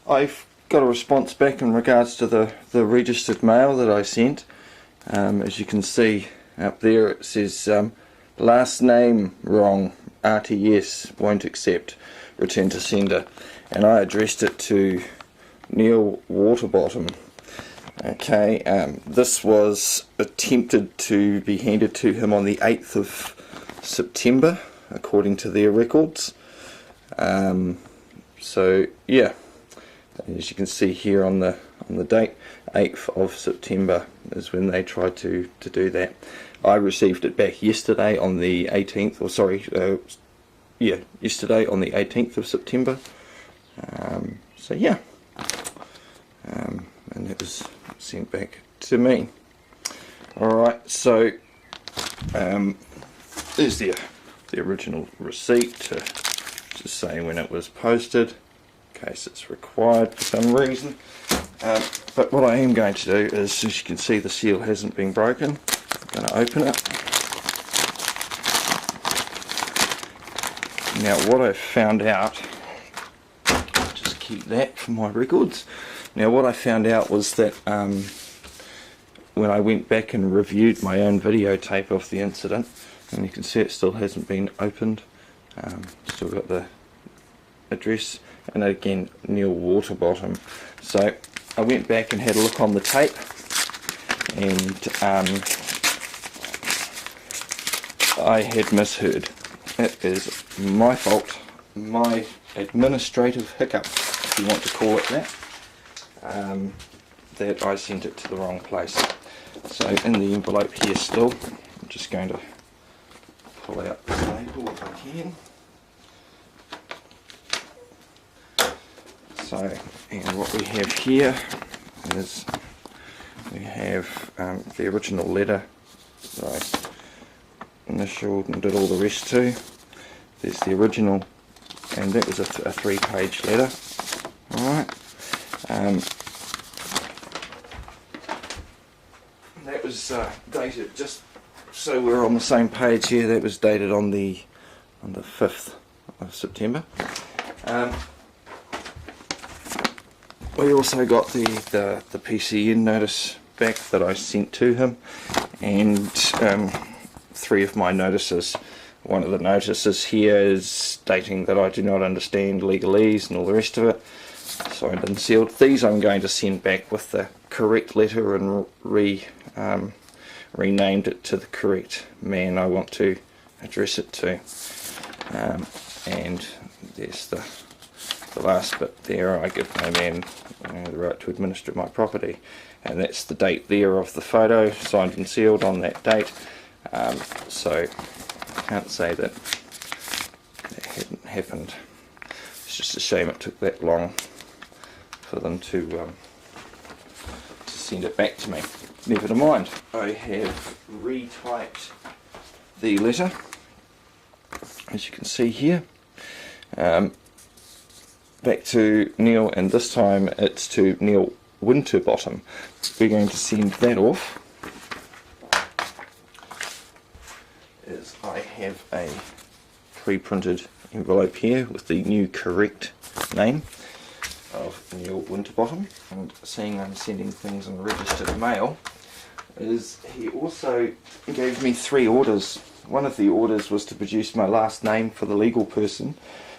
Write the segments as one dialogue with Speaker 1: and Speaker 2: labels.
Speaker 1: I've got a response back in regards to the registered mail that I sent. As you can see up there, it says last name wrong, RTS, won't accept, return to sender, and I addressed it to Neil Waterbottom. Okay, this was attempted to be handed to him on the 8th of September, according to their records. So yeah, as you can see here on the date, 8th of September is when they tried to do that. I received it back yesterday on the 18th, or sorry, yesterday on the 18th of September. So yeah, and it was sent back to me. Alright, so there's the original receipt to say when it was posted, in case it's required for some reason. But what I am going to do is, as you can see, the seal hasn't been broken. I'm going to open it. Now what I found out, just keep that for my records. Now what I found out was that when I went back and reviewed my own videotape of the incident, and you can see it still hasn't been opened, still got the address, and again Neil Waterbottom. So I went back and had a look on the tape, and I had misheard. It is my fault, my administrative hiccup, if you want to call it that, that I sent it to the wrong place. So in the envelope here still, I'm just going to pull out the label if I can. So, and what we have here is we have the original letter that I initialed and did all the rest to. There's the original, and that was a 3-page letter. Alright. That was dated, just so we're on the same page here, that was dated on the 5th of September. We also got the PCN notice back that I sent to him, and 3 of my notices. One of the notices here is stating that I do not understand legalese and all the rest of it, signed and sealed. These I'm going to send back with the correct letter and renamed it to the correct man I want to address it to. And there's the last bit there. I give my man the right to administer my property, and that's the date there of the photo, signed and sealed on that date. So I can't say that hadn't happened. It's just a shame it took that long for them to send it back to me. Never mind. I have retyped the letter, as you can see here, back to Neil, and this time it's to Neil Winterbottom. We're going to send that off. As I have a pre-printed envelope here with the new correct name of Neil Winterbottom, and seeing I'm sending things on registered mail, is he also gave me 3 orders. One of the orders was to produce my last name for the legal person,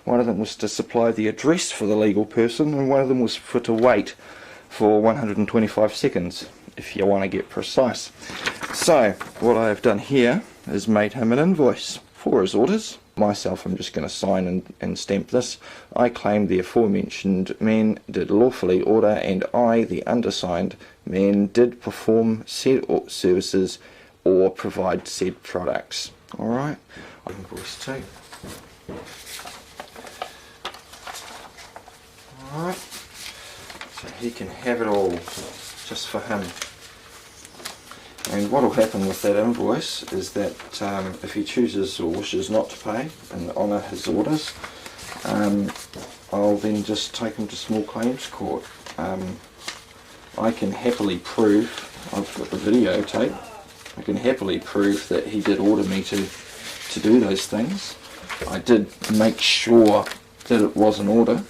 Speaker 1: one of them was to supply the address for the legal person, and one of them was to wait for 125 seconds, if you want to get precise. So what I have done here is made him an invoice for his orders. Myself, I'm just going to sign and stamp this. I claim the aforementioned man did lawfully order, and I, the undersigned man, did perform said services or provide said products. Alright, invoice 2. Alright, so he can have it all just for him. And what will happen with that invoice is that if he chooses or wishes not to pay and honour his orders, I'll then just take him to small claims court. I can happily prove, I've got the videotape, I can happily prove that he did order me to do those things. I did make sure that it was an order,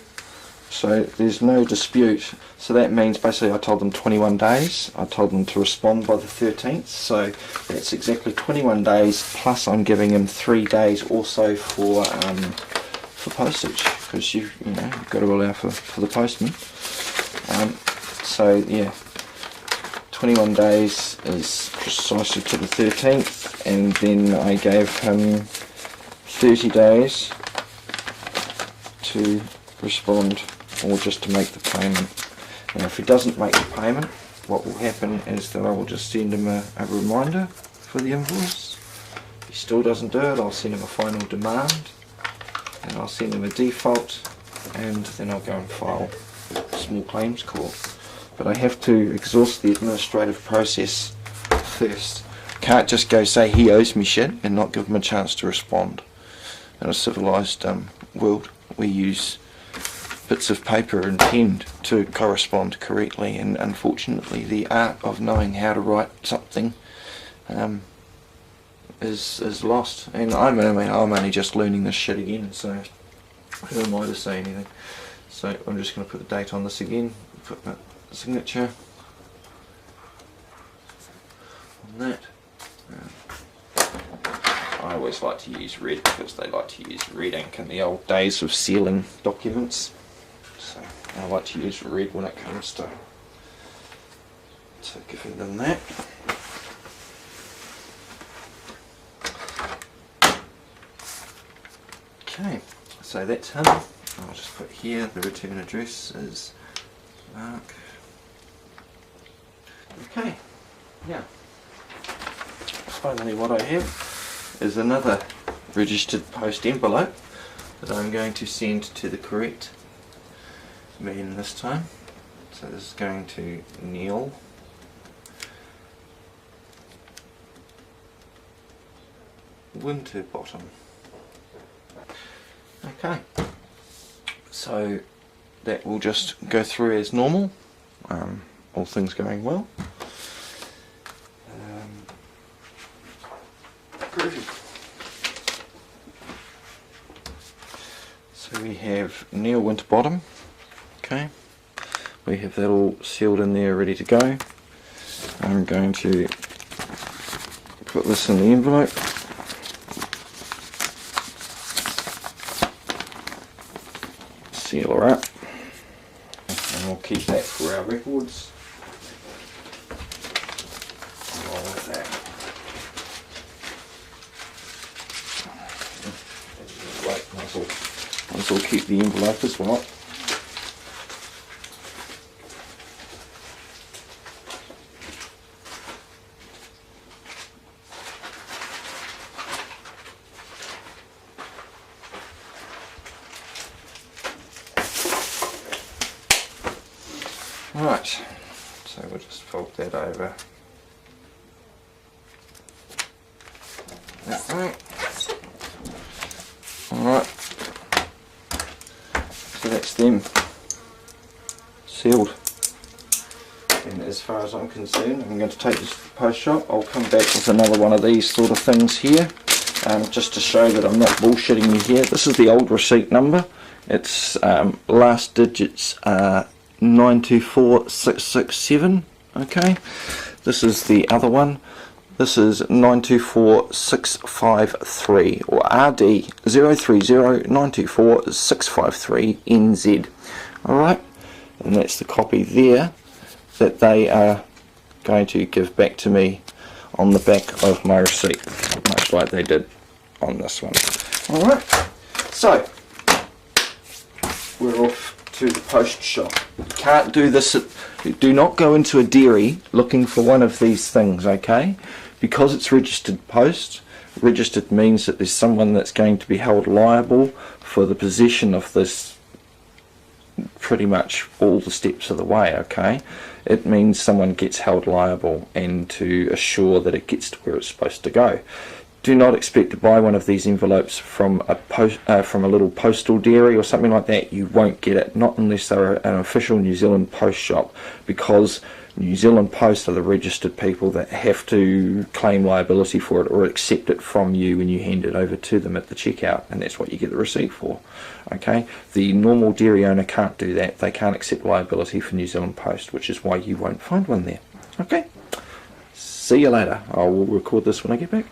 Speaker 1: So there's no dispute. So that means basically I told them 21 days. I told them to respond by the 13th. So that's exactly 21 days, plus I'm giving them 3 days also for postage, because you've got to allow for the postman. So yeah, 21 days is precisely to the 13th, and then I gave him 30 days to respond, or just to make the payment. And if he doesn't make the payment, what will happen is that I will just send him a reminder for the invoice. If he still doesn't do it, I'll send him a final demand, and I'll send him a default, and then I'll go and file a small claims court. But I have to exhaust the administrative process first. Can't just go say he owes me shit and not give him a chance to respond. In a civilised world, we use bits of paper and pen to correspond correctly, and unfortunately the art of knowing how to write something is lost. And I'm only just learning this shit again, so who am I to say anything? So I'm just going to put the date on this again, put my signature on that. I always like to use red because they like to use red ink in the old days of sealing documents. So I like to use red when it comes to giving them that. Okay, so that's him. I'll just put here the return address is Mark. Okay, yeah. Finally, what I have is another registered post envelope that I'm going to send to the correct man this time. So this is going to Neil Winterbottom. Okay, so that will just go through as normal, all things going well. So we have Neil Winterbottom. Okay, we have that all sealed in there, ready to go. I'm going to put this in the envelope. Seal her up, and we'll keep that for our records. Along with that. Might as well keep the envelope as well. Right, so we'll just fold that over that way. Alright, so that's them sealed. And as far as I'm concerned, I'm going to take this to the post shop. I'll come back with another one of these sort of things here, just to show that I'm not bullshitting you here. This is the old receipt number. Its last digits are 924667. Okay, this is the other one. This is 924653, or RD 030924653 NZ. Alright, and that's the copy there that they are going to give back to me on the back of my receipt, much like they did on this one. Alright, so we're off to the post shop. You can't do this do not go into a dairy looking for one of these things, okay? Because it's registered post. Registered means that there's someone that's going to be held liable for the possession of this pretty much all the steps of the way, okay? It means someone gets held liable, and to assure that it gets to where it's supposed to go. Do not expect to buy one of these envelopes from a little postal dairy or something like that. You won't get it, not unless they're an official New Zealand post shop, because New Zealand Post are the registered people that have to claim liability for it or accept it from you when you hand it over to them at the checkout, and that's what you get the receipt for. Okay, the normal dairy owner can't do that. They can't accept liability for New Zealand Post, which is why you won't find one there. Okay, see you later. I will record this when I get back.